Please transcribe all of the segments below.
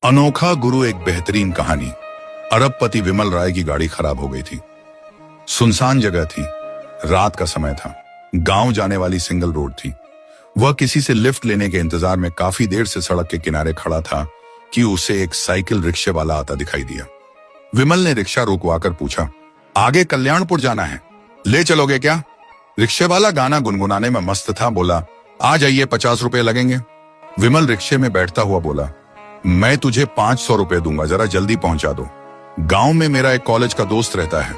अनोखा गुरु एक बेहतरीन कहानी। अरबपति विमल राय की गाड़ी खराब हो गई थी। सुनसान जगह थी, रात का समय था, गांव जाने वाली सिंगल रोड थी। वह किसी से लिफ्ट लेने के इंतजार में काफी देर से सड़क के किनारे खड़ा था कि उसे एक साइकिल रिक्शे वाला आता दिखाई दिया। विमल ने रिक्शा रुकवाकर पूछा, आगे कल्याणपुर जाना है, ले चलोगे क्या? रिक्शे वाला गाना गुनगुनाने में मस्त था, बोला, आ जाइए, 50 रुपए लगेंगे। विमल रिक्शे में बैठता हुआ बोला, मैं तुझे 500 रुपए दूंगा, जरा जल्दी पहुंचा दो। गांव में मेरा एक कॉलेज का दोस्त रहता है,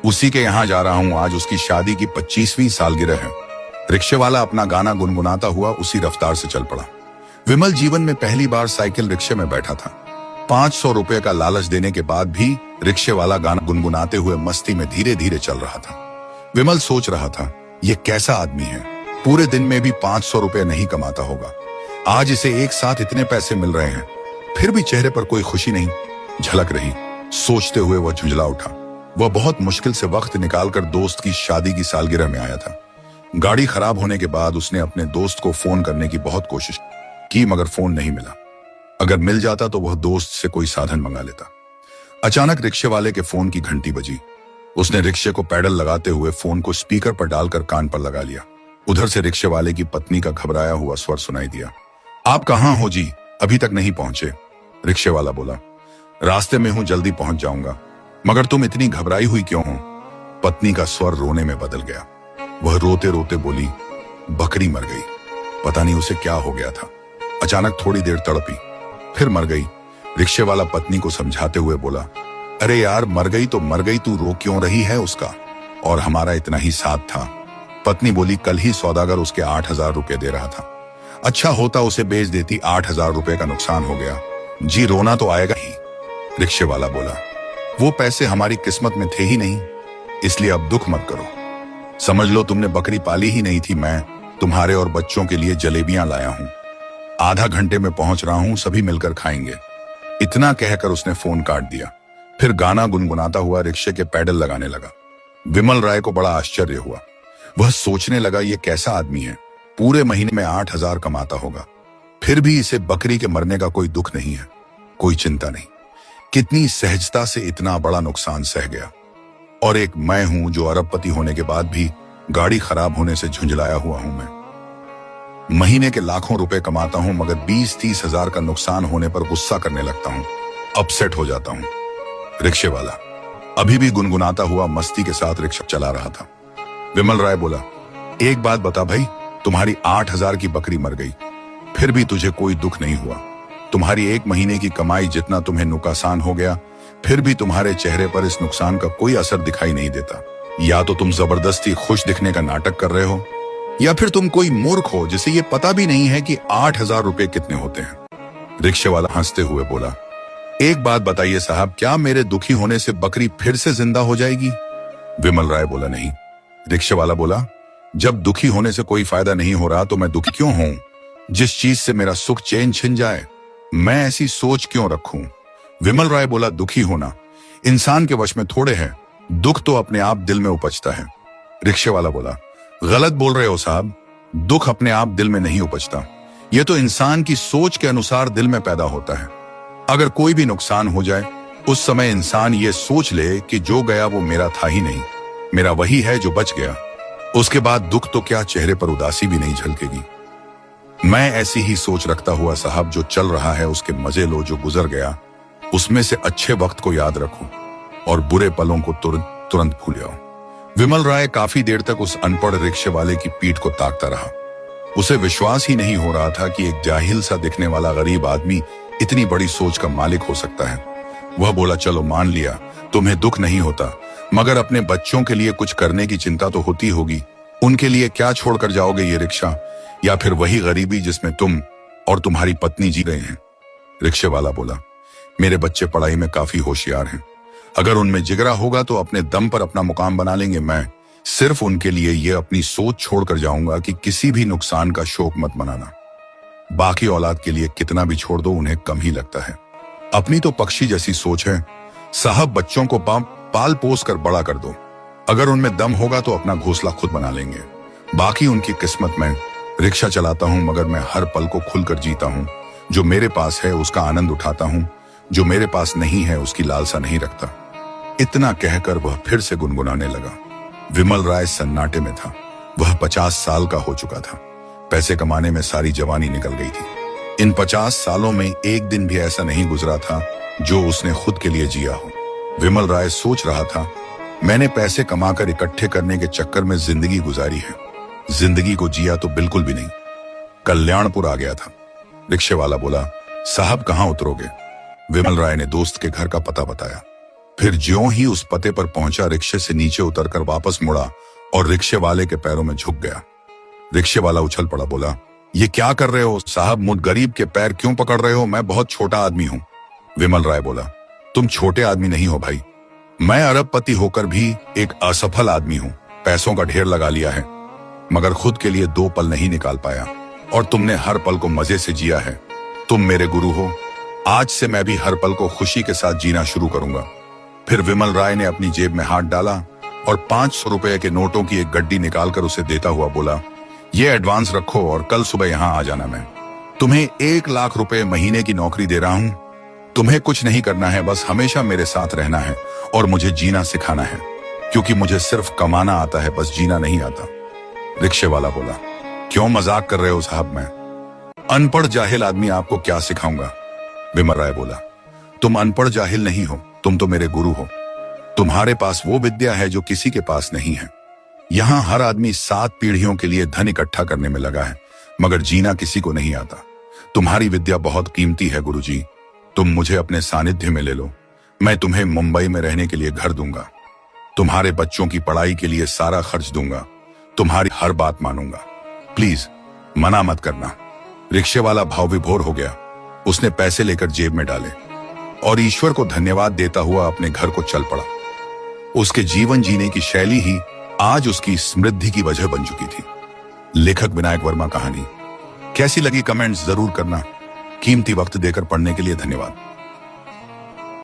उसी के यहां जा रहा हूं, आज उसकी शादी की 25वीं सालगिरह है। रिक्शे वाला अपना गाना गुनगुनाता हुआ उसी रफ्तार से चल पड़ा। विमल जीवन में पहली बार साइकिल रिक्शे में बैठा था। 500 रुपए का लालच देने के बाद भी रिक्शे वाला गाना गुनगुनाते हुए मस्ती में धीरे धीरे चल रहा था। विमल सोच रहा था, ये कैसा आदमी है, पूरे दिन में भी 500 रुपए नहीं कमाता होगा, आज इसे एक साथ इतने पैसे मिल रहे हैं, फिर भी चेहरे पर कोई खुशी नहीं झलक रही। सोचते हुए वह झुंझला उठा। वह बहुत मुश्किल से वक्त निकालकर दोस्त की शादी की सालगिरह में आया था। गाड़ी खराब होने के बाद उसने अपने दोस्त को फोन करने की बहुत कोशिश की, मगर फोन नहीं मिला। अगर मिल जाता तो वह दोस्त से कोई साधन मंगा लेता। अचानक रिक्शे वाले के फोन की घंटी बजी। उसने रिक्शे को पैडल लगाते हुए फोन को स्पीकर पर डालकर कान पर लगा लिया। उधर से रिक्शे वाले की पत्नी का घबराया हुआ स्वर सुनाई दिया। आप कहां हो जी, अभी तक नहीं पहुंचे? रिक्शे वाला बोला, रास्ते में हूं, जल्दी पहुंच जाऊंगा। मगर तुम इतनी घबराई हुई क्यों हो? पत्नी का स्वर रोने में बदल गया। वह रोते रोते बोली, बकरी मर गई, पता नहीं उसे क्या हो गया था, अचानक थोड़ी देर तड़पी, फिर मर गई। रिक्शे वाला पत्नी को समझाते हुए बोला, अरे यार, मर गई तो मर गई, तू रो क्यों रही है? उसका और हमारा इतना ही साथ था। पत्नी बोली, कल ही सौदागर उसके 8,000 रुपए दे रहा था, अच्छा होता उसे बेच देती, 8,000 रुपए का नुकसान हो गया जी, रोना तो आएगा ही। रिक्शे वाला बोला, वो पैसे हमारी किस्मत में थे ही नहीं, इसलिए अब दुख मत करो। समझ लो तुमने बकरी पाली ही नहीं थी, मैं तुम्हारे और बच्चों के लिए जलेबियां लाया हूं, आधा घंटे में पहुंच रहा हूं, सभी मिलकर खाएंगे। इतना कहकर उसने फोन काट दिया। फिर गाना गुनगुनाता हुआ रिक्शे के पैडल लगाने लगा। विमल राय को बड़ा आश्चर्य हुआ। वह सोचने लगा, ये कैसा आदमी है, पूरे महीने में 8,000 कमाता होगा, फिर भी इसे बकरी के मरने का कोई दुख नहीं है, कोई चिंता नहीं। कितनी सहजता से इतना बड़ा नुकसान सह गया। और एक मैं हूं जो अरबपति होने के बाद भी गाड़ी खराब होने से झुंझलाया हुआ हूं। मैं महीने के लाखों रुपए कमाता हूं, मगर 20-30 हजार का नुकसान होने पर गुस्सा करने लगता हूं, अपसेट हो जाता हूं। रिक्शे वाला अभी भी गुनगुनाता हुआ मस्ती के साथ रिक्शा चला रहा था। विमल राय बोला, एक बात बता भाई, तुम्हारी 8,000 की बकरी मर गई, फिर भी तुझे कोई दुख नहीं हुआ। तुम्हारी एक महीने की कमाई जितना तुम्हें नुकसान हो गया, फिर भी तुम्हारे चेहरे पर इस नुकसान का कोई असर दिखाई नहीं देता। या तो तुम जबरदस्ती खुश दिखने का नाटक कर रहे हो, या फिर तुम कोई मूर्ख हो जिसे ये पता भी नहीं है कि 8,000 रुपए कितने होते हैं। रिक्शे वाला हंसते हुए बोला, एक बात बताइए साहब, क्या मेरे दुखी होने से बकरी फिर से जिंदा हो जाएगी? विमल राय बोला, नहीं। रिक्शे वाला बोला, जब दुखी होने से कोई फायदा नहीं हो रहा तो मैं दुखी क्यों हूं? जिस चीज से मेरा सुख चैन छिन जाए, मैं ऐसी सोच क्यों रखूं? विमल राय बोला, दुखी होना इंसान के वश में थोड़े है, दुख तो अपने आप दिल में उपजता है। रिक्शे वाला बोला, गलत बोल रहे हो साहब, दुख अपने आप दिल में नहीं उपजता, यह तो इंसान की सोच के अनुसार दिल में पैदा होता है। अगर कोई भी नुकसान हो जाए, उस समय इंसान ये सोच ले कि जो गया वो मेरा था ही नहीं, मेरा वही है जो बच गया, उसके बाद दुख तो क्या, चेहरे पर उदासी भी नहीं झलकेगी। मैं ऐसी ही सोच रखता हुआ साहब, जो चल रहा है उसके मजे लो, जो गुजर गया उसमें से अच्छे वक्त को याद रखो और बुरे पलों को तुरंत भूल जाओ। विमल राय काफी देर तक उस अनपढ़ रिक्शे वाले की पीठ को ताकता रहा। उसे विश्वास ही नहीं हो रहा था कि एक जाहिल सा दिखने वाला गरीब आदमी इतनी बड़ी सोच का मालिक हो सकता है। वह बोला, चलो मान लिया तुम्हें दुख नहीं होता, मगर अपने बच्चों के लिए कुछ करने की चिंता तो होती होगी। उनके लिए क्या छोड़कर जाओगे, ये रिक्शा या फिर वही गरीबी जिसमें तुम और तुम्हारी पत्नी जी रहे हैं? रिक्शे वाला बोला, मेरे बच्चे पढ़ाई में काफी होशियार हैं, अगर उनमें जिगरा होगा तो अपने दम पर अपना मुकाम बना लेंगे। मैं सिर्फ उनके लिए ये अपनी सोच छोड़कर जाऊंगा कि किसी भी नुकसान का शोक मत मनाना। बाकी औलाद के लिए कितना भी छोड़ दो, उन्हें कम ही लगता है। अपनी तो पक्षी जैसी सोच है साहब, बच्चों को पाल पोस कर बड़ा कर दो, अगर उनमें दम होगा तो अपना घोंसला खुद बना लेंगे, बाकी उनकी किस्मत में। रिक्शा चलाता हूं मगर मैं हर पल को खुलकर जीता हूं, जो मेरे पास है उसका आनंद उठाता हूं, जो मेरे पास नहीं है उसकी लालसा नहीं रखता। इतना कहकर वह फिर से गुनगुनाने लगा। विमल राय सन्नाटे में था। वह 50 साल का हो चुका था। पैसे कमाने में सारी जवानी निकल गई थी। इन 50 सालों में एक दिन भी ऐसा नहीं गुजरा था जो उसने खुद के लिए जिया हो। विमल राय सोच रहा था, मैंने पैसे कमाकर इकट्ठे करने के चक्कर में जिंदगी गुजारी है, जिंदगी को जिया तो बिल्कुल भी नहीं। कल्याणपुर आ गया था। रिक्शे वाला बोला, साहब कहां उतरोगे? विमल राय ने दोस्त के घर का पता बताया। फिर ज्यों ही उस पते पर पहुंचा, रिक्शे से नीचे उतरकर वापस मुड़ा और रिक्शे वाले के पैरों में झुक गया। रिक्शे वाला उछल पड़ा, बोला, ये क्या कर रहे हो साहब? मुझ गरीब के पैर क्यों पकड़ रहे हो? मैं बहुत छोटा आदमी हूं। विमल राय बोला, तुम छोटे आदमी नहीं हो भाई, मैं अरबपति होकर भी एक असफल आदमी हूं। पैसों का ढेर लगा लिया है मगर खुद के लिए 2 पल नहीं निकाल पाया, और तुमने हर पल को मजे से जिया है। तुम मेरे गुरु हो, आज से मैं भी हर पल को खुशी के साथ जीना शुरू करूंगा। फिर विमल राय ने अपनी जेब में हाथ डाला और 500 रुपए के नोटों की एक गड्डी निकालकर उसे देता हुआ बोला, ये एडवांस रखो और कल सुबह यहां आ जाना। मैं तुम्हें 1 लाख रुपए महीने की नौकरी दे रहा हूं। तुम्हें कुछ नहीं करना है, बस हमेशा मेरे साथ रहना है और मुझे जीना सिखाना है, क्योंकि मुझे सिर्फ कमाना आता है, बस जीना नहीं आता। रिक्शे वाला बोला, क्यों मजाक कर रहे हो साहब? मैं अनपढ़ जाहिल आदमी, आपको क्या सिखाऊंगा? विमल राय बोला, तुम अनपढ़ जाहिल नहीं हो, तुम तो मेरे गुरु हो। तुम्हारे पास वो विद्या है जो किसी के पास नहीं है। यहाँ हर आदमी 7 पीढ़ियों के लिए धन इकट्ठा करने में लगा है, मगर जीना किसी को नहीं आता। तुम्हारी विद्या बहुत कीमती है गुरुजी, तुम मुझे अपने सानिध्य में ले लो। मैं तुम्हें मुंबई में रहने के लिए घर दूंगा, तुम्हारे बच्चों की पढ़ाई के लिए सारा खर्च दूंगा, तुम्हारी हर बात मानूंगा, प्लीज मना मत करना। रिक्शे वाला भाव विभोर हो गया। उसने पैसे लेकर जेब में डाले और ईश्वर को धन्यवाद देता हुआ अपने घर को चल पड़ा। उसके जीवन जीने की शैली ही आज उसकी समृद्धि की वजह बन चुकी थी। लेखक विनायक वर्मा कहानी कैसी लगी कमेंट्स जरूर करना। कीमती वक्त देकर पढ़ने के लिए धन्यवाद।